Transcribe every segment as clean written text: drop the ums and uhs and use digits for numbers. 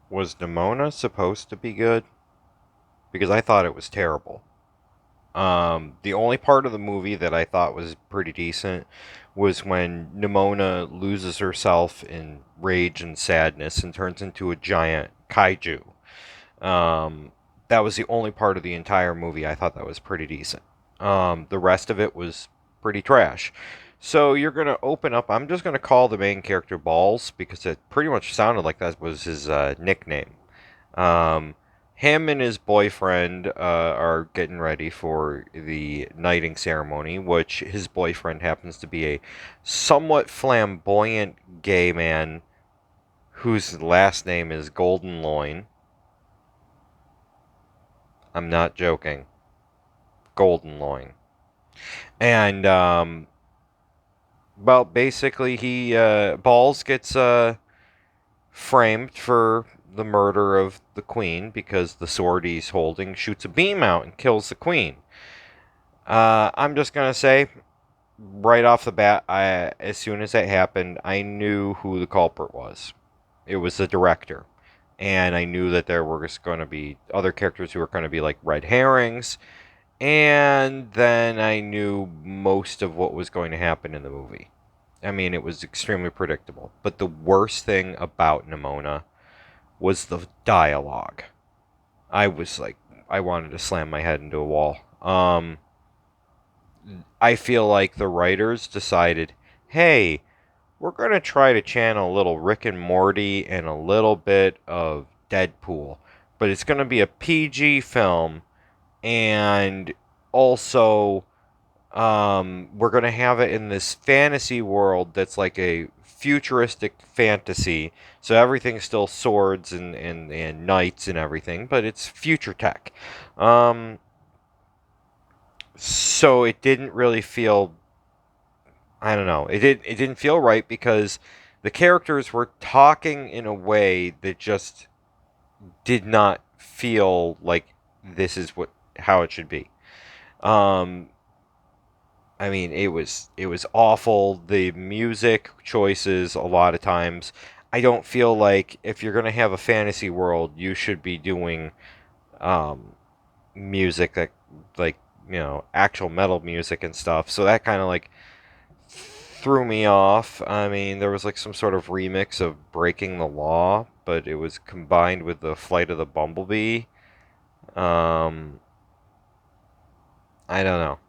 Was Nimona supposed to be good? Because I thought it was terrible. The only part of the movie that I thought was pretty decent was when Nimona loses herself in rage and sadness and turns into a giant kaiju. Um, that was the only part of the entire movie I thought that was pretty decent. The rest of it was pretty trash. So you're gonna open up. I'm just gonna call the main character Balls because it pretty much sounded like that was his nickname. Um, him and his boyfriend are getting ready for the knighting ceremony, which his boyfriend happens to be a somewhat flamboyant gay man whose last name is Golden Loin. I'm not joking. Golden Loin. And, well, basically, Balls gets framed for the murder of the queen because the sword he's holding shoots a beam out and kills the queen. I'm just gonna say, right off the bat, as soon as that happened, I knew who the culprit was. It was the director, and I knew that there were just going to be other characters who were going to be like red herrings, and then I knew most of what was going to happen in the movie. I mean, it was extremely predictable. But the worst thing about Nimona was the dialogue. I was like, I wanted to slam my head into a wall. I feel like the writers decided, hey, we're going to try to channel a little Rick and Morty and a little bit of Deadpool, but it's going to be a PG film, and also we're going to have it in this fantasy world that's like a futuristic fantasy. So everything's still swords and knights and everything, but it's future tech. Um, so it didn't really feel, I don't know. It didn't feel right because the characters were talking in a way that just did not feel like this is what how it should be. Um I mean, it was awful. The music choices a lot of times, I don't feel like if you're going to have a fantasy world, you should be doing um music that like, actual metal music and stuff. So that kind of like threw me off. I mean, there was like some sort of remix of Breaking the Law, but it was combined with the Flight of the Bumblebee. Um, I don't know.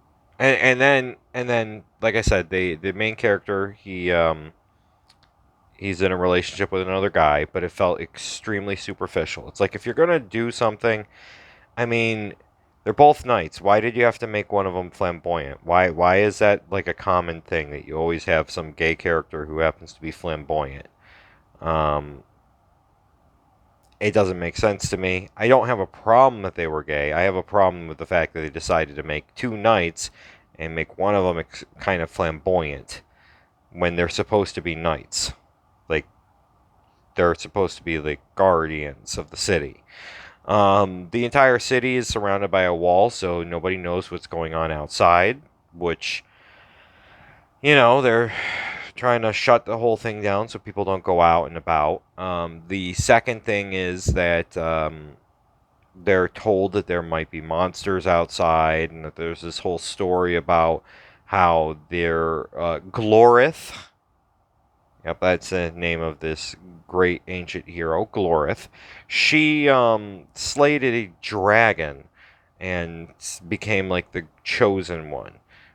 And then like I said, the main character, he's in a relationship with another guy, but it felt extremely superficial. It's like if you're going to do something, I mean, they're both knights. Why did you have to make one of them flamboyant? Why is that like a common thing that you always have some gay character who happens to be flamboyant? Um, it doesn't make sense to me. I don't have a problem that they were gay. I have a problem with the fact that they decided to make two knights and make one of them kind of flamboyant when they're supposed to be knights. Like they're supposed to be the guardians of the city. The entire city is surrounded by a wall, so nobody knows what's going on outside, which, they're trying to shut the whole thing down so people don't go out and about. The second thing is that they're told that there might be monsters outside, and that there's this whole story about how they're Glorith. Yep, that's the name of this great ancient hero, Glorith. She slayed a dragon and became like the chosen one.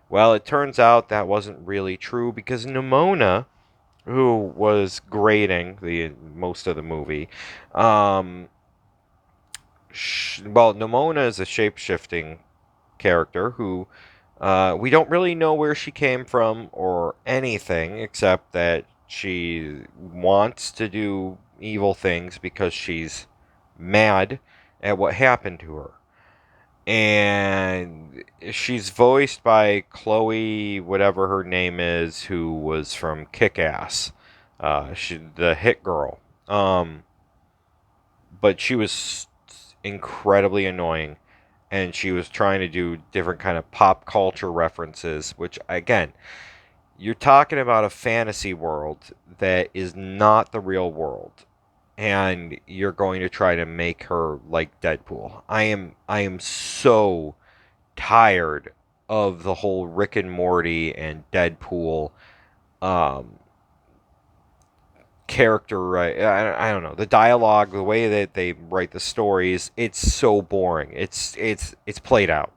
Well, it turns out that wasn't really true because Nimona, who was grading the most of the movie, um, well, Nimona is a shape shifting character who we don't really know where she came from or anything except that she wants to do evil things because she's mad at what happened to her. And she's voiced by Chloe, whatever her name is, who was from Kick Ass, the hit girl. But she was incredibly annoying, and she was trying to do different kind of pop culture references, which again, you're talking about a fantasy world that is not the real world. and you're going to try to make her like Deadpool. I am so tired of the whole Rick and Morty and Deadpool um, character. Right? I don't know, the dialogue, the way that they write the stories. It's so boring. It's played out.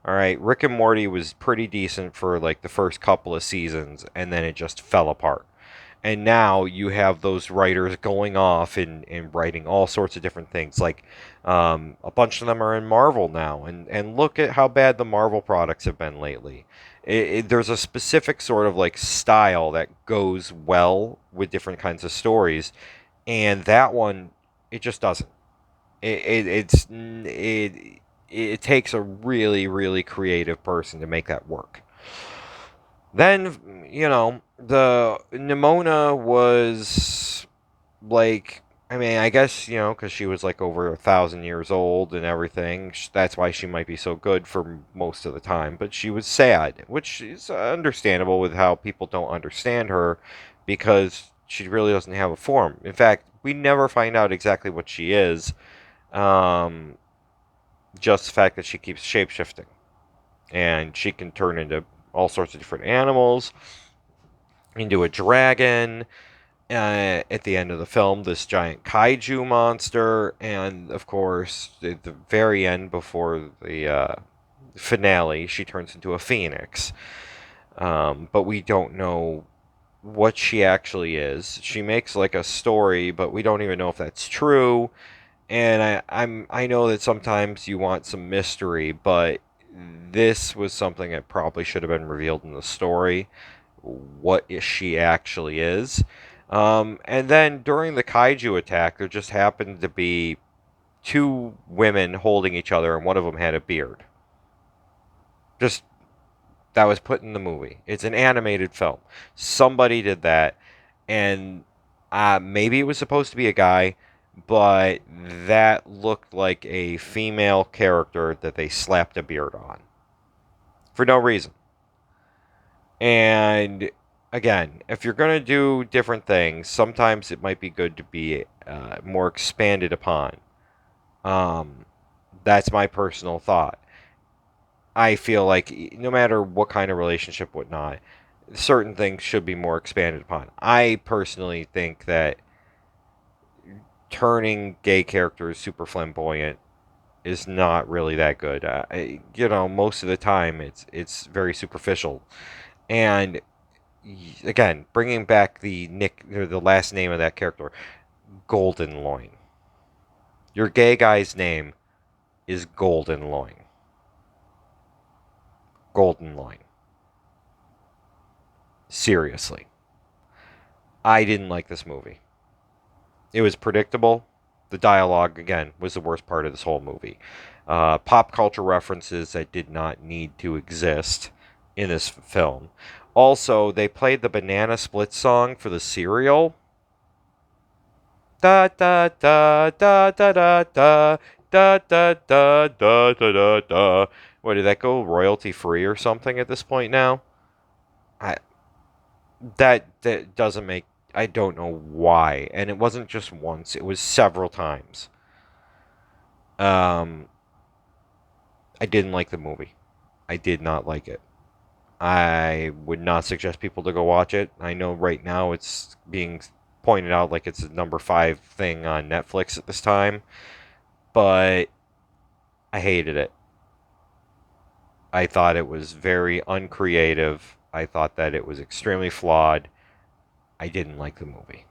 All right, Rick and Morty was pretty decent for like the first couple of seasons, and then it just fell apart. And now you have those writers going off and writing all sorts of different things. Like a bunch of them are in Marvel now, and look at how bad the Marvel products have been lately. There's a specific sort of like style that goes well with different kinds of stories, and that one, it just doesn't. It takes a really really creative person to make that work. Then, the Nimona was like, I mean, I guess, because she was like over 1,000 years old and everything. That's why she might be so good for most of the time. But she was sad, which is understandable with how people don't understand her because she really doesn't have a form. In fact, we never find out exactly what she is. Um, just the fact that she keeps shapeshifting and she can turn into all sorts of different animals, into a dragon. At the end of the film, this giant kaiju monster, and of course, at the very end, before the finale, she turns into a phoenix. But we don't know what she actually is. She makes like a story, but we don't even know if that's true. And I know that sometimes you want some mystery, but this was something that probably should have been revealed in the story. What she actually is. And then during the kaiju attack, there just happened to be two women holding each other, and one of them had a beard. Just that was put in the movie. It's an animated film. Somebody did that, and maybe it was supposed to be a guy, but that looked like a female character that they slapped a beard on for no reason. And again, if you're going to do different things, sometimes it might be good to be more expanded upon. Um, that's my personal thought. I feel like no matter what kind of relationship, whatnot, certain things should be more expanded upon. I personally think that turning gay characters super flamboyant is not really that good. Most of the time it's very superficial. And again, bringing back the nick or the last name of that character, Golden Loin. Your gay guy's name is Golden Loin. Golden Loin. Seriously. I didn't like this movie. It was predictable. The dialogue, again, was the worst part of this whole movie. Pop culture references that did not need to exist in this film. Also, they played the Banana Split song for the cereal. Da da da da da da da da da da da da da da. What, did that go royalty free or something at this point now? I that doesn't make. I don't know why, and it wasn't just once; it was several times. Um, I didn't like the movie. I did not like it. I would not suggest people to go watch it. I know right now it's being pointed out like it's a number five thing on Netflix at this time, but I hated it. I thought it was very uncreative. I thought that it was extremely flawed. I didn't like the movie.